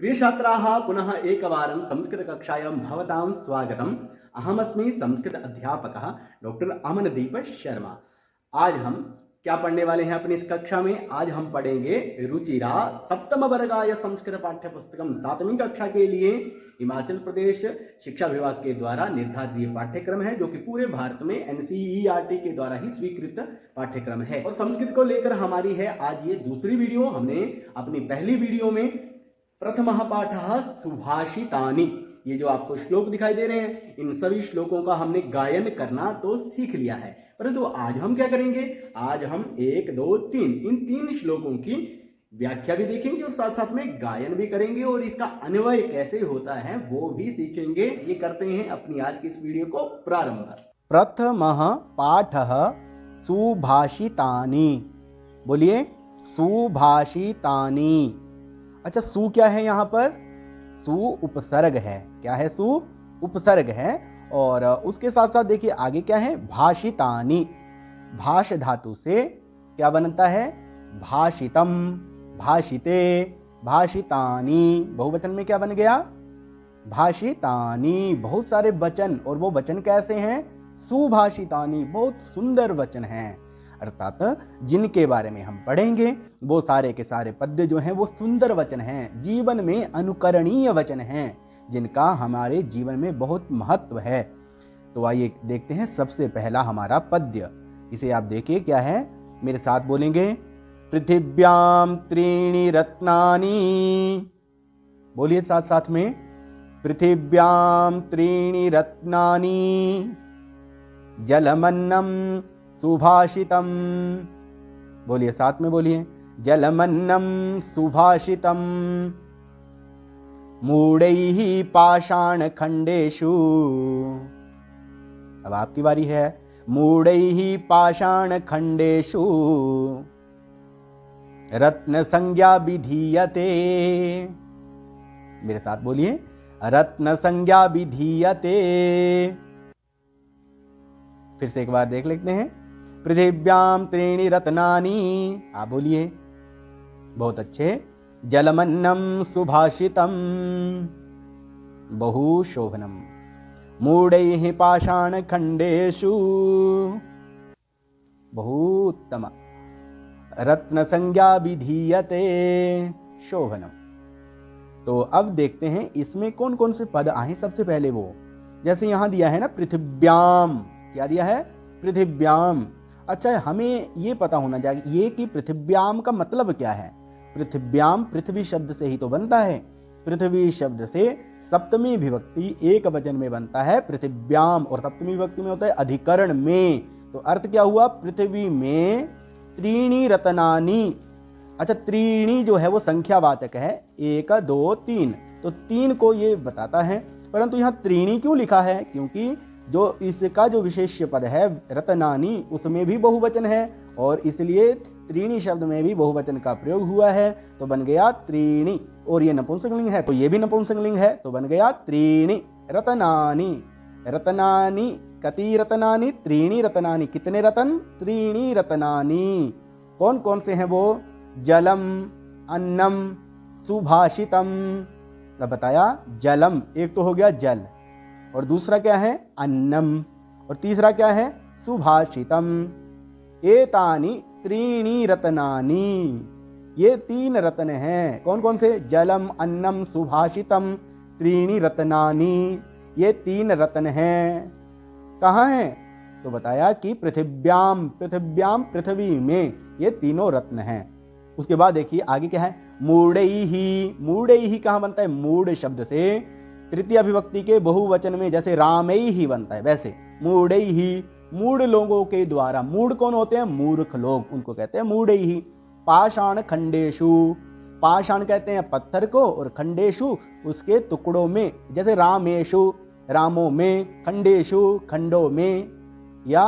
प्रिय छात्राः पुनः एकवारं संस्कृतकक्षायां भवतां स्वागतम्। अहमस्मि संस्कृत अध्यापकः डॉक्टर अमनदीप शर्मा। आज हम क्या पढ़ने वाले हैं अपनी इस कक्षा में? आज हम पढ़ेंगे रुचिरा सप्तम वर्गाय संस्कृत पाठ्य पुस्तकम 7वीं कक्षा के लिए हिमाचल प्रदेश शिक्षा विभाग के द्वारा निर्धारित ये पाठ्यक्रम है, जो कि पूरे भारत में NCERT के द्वारा ही स्वीकृत पाठ्यक्रम है। और संस्कृत को लेकर हमारी है आज ये दूसरी वीडियो। हमने अपनी पहली वीडियो में प्रथमः पाठः सुभाषितानि, ये जो आपको श्लोक दिखाई दे रहे हैं, इन सभी श्लोकों का हमने गायन करना तो सीख लिया है। परंतु आज हम क्या करेंगे? आज हम 1, 2, 3 इन 3 श्लोकों की व्याख्या भी देखेंगे और साथ साथ में गायन भी करेंगे और इसका अन्वय कैसे होता है वो भी सीखेंगे। ये करते हैं अपनी आज की इस वीडियो को प्रारंभ। प्रथमः पाठः सुभाषितानि। बोलिए सुभाषितानि। अच्छा, सु क्या है यहाँ पर? सु उपसर्ग है। क्या है? सु उपसर्ग है। और उसके साथ साथ देखिए आगे क्या है? भाषितानि। भाष धातु से क्या बनता है? भाषितम, भाषिते, भाषितानि। बहुवचन में क्या बन गया? भाषितानि। बहुत सारे वचन, और वो वचन कैसे हैं? सुभाषितानि। बहुत सुंदर वचन हैं, अर्थात जिनके बारे में हम पढ़ेंगे वो सारे के सारे पद्य जो हैं वो सुंदर वचन हैं, जीवन में अनुकरणीय वचन हैं, जिनका हमारे जीवन में बहुत महत्व है। तो आइए देखते हैं सबसे पहला हमारा पद्य। इसे आप देखिए क्या है, मेरे साथ बोलेंगे। पृथिव्याम त्रीणि रत्नानि। बोलिए साथ साथ में। पृथिव्याम त्रीणि रत्नानि जलमन्नम सुभाषितम। बोलिए साथ में, बोलिए। जलमन्नम सुभाषितम मूढ़ैः पाषाण खंडेषु। अब आपकी बारी है। मूढ़ैः पाषाण खंडेषु रत्न संज्ञा विधीयते। मेरे साथ बोलिए। रत्न संज्ञा विधीयते। फिर से एक बार देख लेते हैं। पृथिव्याम त्रीणि रत्नानि। आप बोलिए। बहुत अच्छे। जलमन्नम सुभाषितम बहु शोभनम मूढ़ैः पाषाण खंडेषु बहु उत्तम रत्न संज्ञा विधीयते शोभनम। तो अब देखते हैं इसमें कौन कौन से पद आए। सबसे पहले वो, जैसे यहां दिया है ना पृथिव्याम। क्या दिया है? पृथिव्याम। अच्छा, हमें ये पता होना चाहिए ये कि पृथिव्याम का मतलब क्या है। पृथिव्याम पृथ्वी शब्द से ही तो बनता है। पृथ्वी शब्द से सप्तमी विभक्ति एक वचन में बनता है पृथिव्याम, और सप्तमी विभक्ति में होता है अधिकरण में। तो अर्थ क्या हुआ? पृथ्वी में त्रीणि रत्नानि। अच्छा, त्रीणि जो है वो संख्यावाचक है, 1, 2, 3। तो 3 को ये बताता है, परंतु यहाँ त्रीणि क्यों लिखा है? क्योंकि जो इसका जो विशेष्य पद है रत्नानि, उसमें भी बहुवचन है, और इसलिए त्रीणि शब्द में भी बहुवचन का प्रयोग हुआ है, तो बन गया त्रीणि। और ये नपुंसकलिंग है तो ये भी नपुंसकलिंग है, तो बन गया त्रीणि रत्नानि। रत्नानि कति रत्नानि? त्रीणि रत्नानि। कितने रत्न? त्रीणि रत्नानि। कौन कौन से हैं वो? जलम, अन्नम, सुभाषितम। बताया जलम, एक तो हो गया जल, और दूसरा क्या है? अन्नम, और तीसरा क्या है? सुभाषितम। एतानि त्रीणि रत्नानि। ये 3 रत्न हैं। कौन कौन से? जलम, अन्नम, सुभाषितम, त्रीणि रत्नानि। ये 3 रत्न हैं। कहाँ हैं? तो बताया कि पृथिव्याम। पृथिव्याम पृथ्वी में ये तीनों रत्न हैं। उसके बाद देखिए आगे क्या है? मूढ़ैः। मूढ़ैः कहाँ बनता है? मूढ़ शब्द से तृतीय विभक्ति के बहुवचन में जैसे रामैः बनता है, वैसे मूढ़ैः मूढ़ लोगों के द्वारा। मूढ़ कौन होते हैं? मूर्ख लोग, उनको कहते हैं मूढ़ैः। पाषाण खंडेषु। पाषाण कहते हैं पत्थर को, और खंडेषु उसके टुकड़ों में, जैसे रामेषु रामों में, खंडेषु खंडों में। या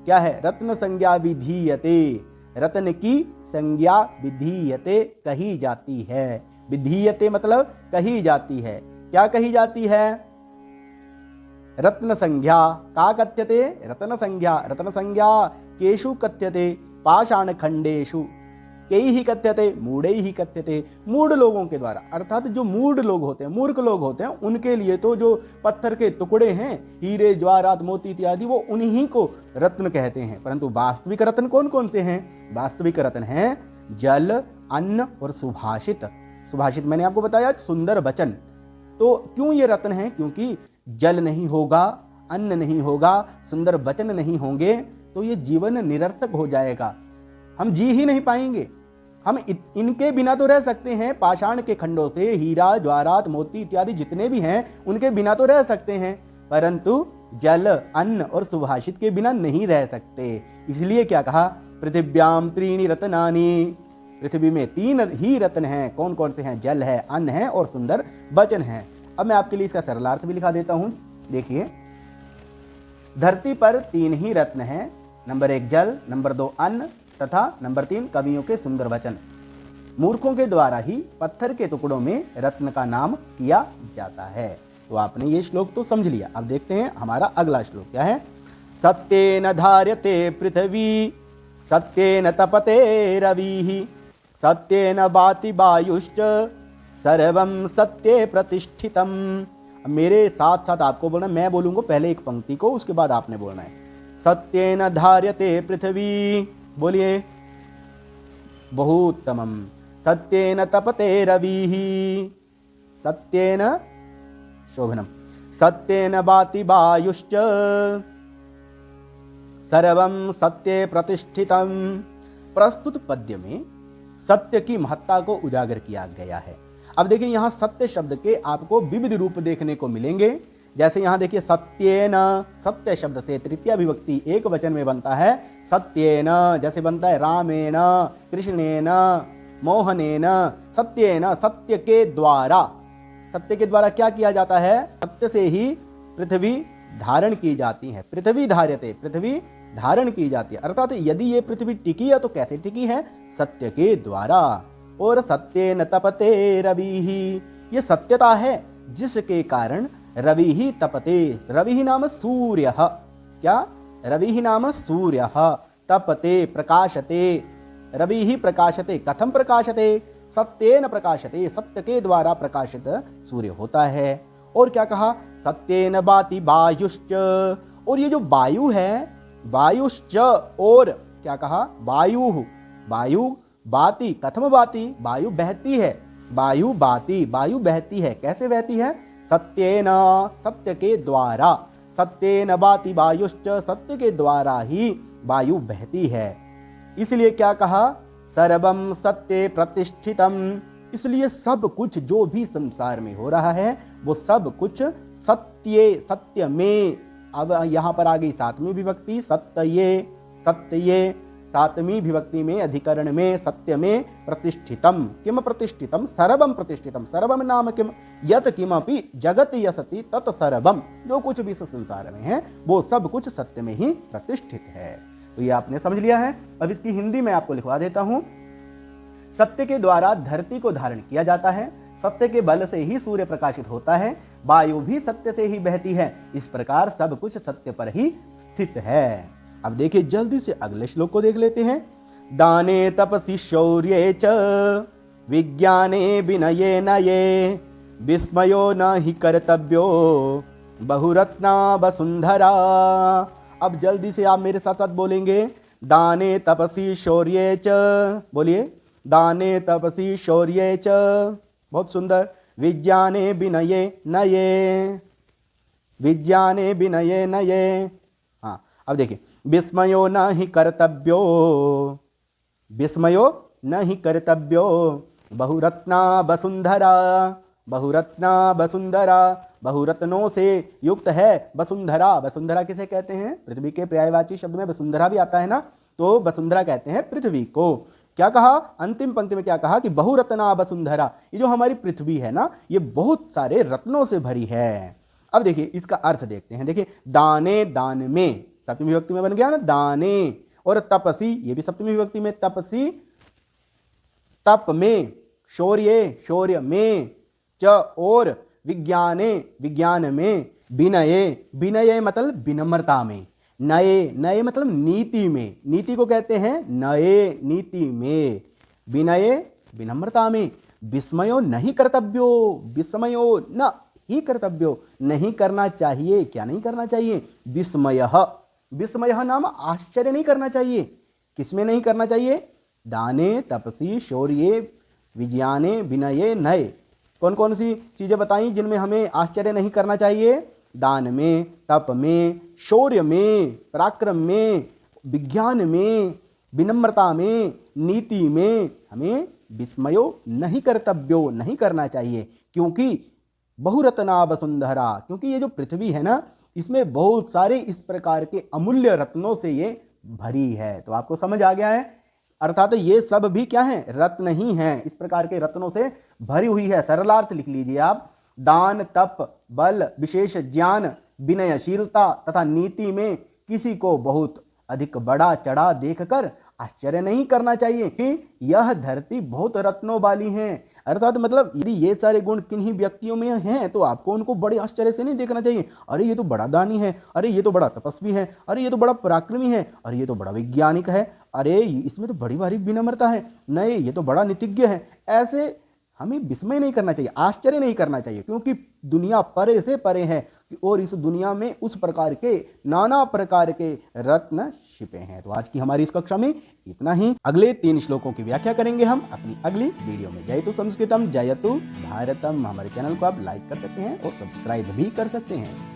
क्या है? रत्न संज्ञा विधीयते। रत्न की संज्ञा विधीयते कही जाती है। विधीयते मतलब कही जाती है। क्या कही जाती है? रत्न संज्ञा। का कथ्यते? रत्न संज्ञा। रत्न संज्ञा केषु कथ्यते? पाषाण खंडेषु। केई ही कथ्यते मूढ़े ही कथ्यते, मूढ़ लोगों के द्वारा, अर्थात जो मूढ़ लोग होते हैं, मूर्ख लोग होते हैं, उनके लिए तो जो पत्थर के टुकड़े हैं, हीरे जवाहरात मोती इत्यादि, वो उन्हीं को रत्न कहते हैं। परंतु वास्तविक रत्न कौन कौन से हैं? वास्तविक रत्न हैं जल, अन्न और सुभाषित। सुभाषित मैंने आपको बताया, सुंदर वचन। तो क्यों ये रत्न है? क्योंकि जल नहीं होगा, अन्न नहीं होगा, सुंदर वचन नहीं होंगे तो ये जीवन निरर्थक हो जाएगा, हम जी ही नहीं पाएंगे। हम इनके बिना तो रह सकते हैं, पाषाण के खंडों से हीरा जवाहरात मोती इत्यादि जितने भी हैं उनके बिना तो रह सकते हैं, परंतु जल, अन्न और सुभाषित के बिना नहीं रह सकते। इसलिए क्या कहा? पृथिव्याम त्रीणि रत्नानि, पृथ्वी में 3 ही रत्न हैं। कौन कौन से हैं? जल है, अन्न है और सुंदर वचन है। अब मैं आपके लिए इसका सरलार्थ भी लिखा देता हूं। देखिए, धरती पर 3 ही रत्न हैं, नंबर 1 जल, नंबर 2 अन्न तथा नंबर 3 कवियों के सुंदर वचन। मूर्खों के द्वारा ही पत्थर के टुकड़ों में रत्न का नाम किया जाता है। तो आपने ये श्लोक तो समझ लिया। अब देखते हैं हमारा अगला श्लोक क्या है। सत्येन धार्यते पृथ्वी, सत्येन तपते रविः, सत्येन वाति वायुश्च, सर्वं सत्ये प्रतिष्ठितम्। मेरे साथ साथ आपको बोलना, मैं बोलूंगा पहले एक पंक्ति को, उसके बाद आपने बोलना है। सत्येन धार्यते पृथ्वी, बोलिए, बहुत्तमम्। सत्येन तपते रविः, सत्येन, शोभनम्। सत्येन वाति वायुश्च, सर्वं सत्ये प्रतिष्ठितम्। प्रस्तुत पद्य में सत्य की महत्ता को उजागर किया गया है। अब देखिए, यहां सत्य शब्द के आपको विविध रूप देखने को मिलेंगे। जैसे यहां देखिए, सत्येन, सत्य शब्द से तृतीया विभक्ति एक वचन में बनता है सत्येन, जैसे बनता है रामेण, कृष्णेन, मोहनेन। सत्येन, सत्य के द्वारा, सत्य के द्वारा क्या किया जाता है? सत्य से ही पृथ्वी धारण की जाती है। पृथ्वी धार्यते, पृथ्वी धारण की जाती है। अर्थात यदि ये पृथ्वी टिकी है तो कैसे टिकी है? सत्य के द्वारा। और सत्येन तपते रविः, ये सत्यता है जिसके कारण रविः तपते, रविः नाम सूर्यः, क्या? रविः नाम सूर्यः, तपते प्रकाशते, रविः प्रकाशते, कथम प्रकाशते? सत्येन प्रकाशते, सत्य के द्वारा प्रकाशित सूर्य होता है। और क्या कहा? सत्येन वाति वायुश्च, और ये जो वायु है, वायुश्च, और क्या कहा? वायु, वायु बाती, कथम बाती? वायु बहती है, वायु बाती, वायु बहती है। कैसे बहती है? सत्येन, सत्य के द्वारा। सत्येन वाति वायुश्च, सत्य के द्वारा ही वायु बहती है। इसलिए क्या कहा? सर्वं सत्ये प्रतिष्ठितम्, इसलिए सब कुछ जो भी संसार में हो रहा है वो सब कुछ सत्ये, सत्य में। अब यहां पर आ गई 7वीं विभक्ति, सत्यये, सत्यये, 7वीं विभक्ति में अधिकरण में सत्य में प्रतिष्ठितम। किम प्रतिष्ठितम? सर्वम प्रतिष्ठितम। सर्वम नाम किम? यत किमपि जगति यसति तत् सर्वम, जो कुछ भी इस संसार में है वो सब कुछ सत्य में ही प्रतिष्ठित है। तो ये आपने समझ लिया है। अब इसकी हिंदी में आपको लिखवा देता हूं। सत्य के द्वारा धरती को धारण किया जाता है, सत्य के बल से ही सूर्य प्रकाशित होता है, वायु भी सत्य से ही बहती है। इस प्रकार सब कुछ सत्य पर ही स्थित है। अब देखिए, जल्दी से अगले श्लोक को देख लेते हैं। दाने तपसि शौर्ये च, विज्ञाने विनये नये, विस्मयो न हि कर्तव्यो, बहुरत्ना वसुंधरा। अब जल्दी से आप मेरे साथ साथ बोलेंगे, दाने तपसि शौर्ये च, बोलिए, दाने तपसि शौर्ये च, बहुत सुंदर। विज्ञाने विनये नये, विज्ञाने विनये नये। हाँ, अब देखिए, विस्मयो न हि कर्तव्यो, विस्मयो न हि कर्तव्यो, बहुरत्ना वसुंधरा, बहुरत्ना वसुंधरा, बहुरत्नों से युक्त है वसुंधरा। वसुंधरा किसे कहते हैं? पृथ्वी के पर्यायवाची शब्द में वसुंधरा भी आता है ना, तो वसुंधरा कहते हैं पृथ्वी को। क्या कहा? अंतिम पंक्ति में क्या कहा? कि बहुरत्ना वसुंधरा, ये जो हमारी पृथ्वी है ना, ये बहुत सारे रत्नों से भरी है। अब देखिए, इसका अर्थ देखते हैं। देखिए, दाने, दान में, सप्तमी विभक्ति में बन गया ना दाने, और तपसी, ये भी सप्तमी विभक्ति में, तपसी, तप में, शौर्य, शौर्य में, च, और विज्ञाने, विज्ञान में, विनये, विनये मतलब विनम्रता में, नये, नये मतलब नीति में, नीति को कहते हैं नये, नीति में, विनये विनम्रता में, विस्मयो नहीं कर्तव्यो, विस्मयो न ही कर्तव्यो, नहीं करना चाहिए। क्या नहीं करना चाहिए? विस्मयः, विस्मयः नाम आश्चर्य नहीं करना चाहिए। किसमें नहीं करना चाहिए? दाने तपसी शौर्ये विज्ञाने विनये नये। कौन कौन सी चीज़ें बताई जिनमें हमें आश्चर्य नहीं करना चाहिए? दान में, तप में, शौर्य में, पराक्रम में, विज्ञान में, विनम्रता में, नीति में हमें विस्मयो नहीं कर्तव्यो, नहीं करना चाहिए। क्योंकि बहुरत्ना वसुंधरा, क्योंकि ये जो पृथ्वी है ना, इसमें बहुत सारे इस प्रकार के अमूल्य रत्नों से ये भरी है। तो आपको समझ आ गया है, अर्थात ये सब भी क्या है? रत्न ही हैं, इस प्रकार के रत्नों से भरी हुई है। सरलार्थ लिख लीजिए आप, दान, तप, बल, विशेष ज्ञान, विनयशीलता तथा नीति में किसी को बहुत अधिक बड़ा चढ़ा देखकर आश्चर्य नहीं करना चाहिए कि यह धरती बहुत रत्नों वाली है। अर्थात मतलब यदि ये सारे गुण किन्हीं व्यक्तियों में हैं तो आपको उनको बड़े आश्चर्य से नहीं देखना चाहिए। अरे ये तो बड़ा दानी है, अरे ये तो बड़ा तपस्वी है, अरे ये तो बड़ा पराक्रमी है, अरे ये तो बड़ा वैज्ञानिक है, अरे इसमें तो बड़ी भारी विनम्रता है, नहीं ये तो बड़ा नीतिज्ञ है। ऐसे हमें विस्मय नहीं करना चाहिए, आश्चर्य नहीं करना चाहिए, क्योंकि दुनिया परे से परे है और इस दुनिया में उस प्रकार के नाना प्रकार के रत्न छिपे हैं। तो आज की हमारी इस कक्षा में इतना ही। अगले 3 श्लोकों की व्याख्या करेंगे हम अपनी अगली वीडियो में। जयतु संस्कृतम जयतु भारतम। हमारे चैनल को आप लाइक कर सकते हैं और सब्सक्राइब भी कर सकते हैं।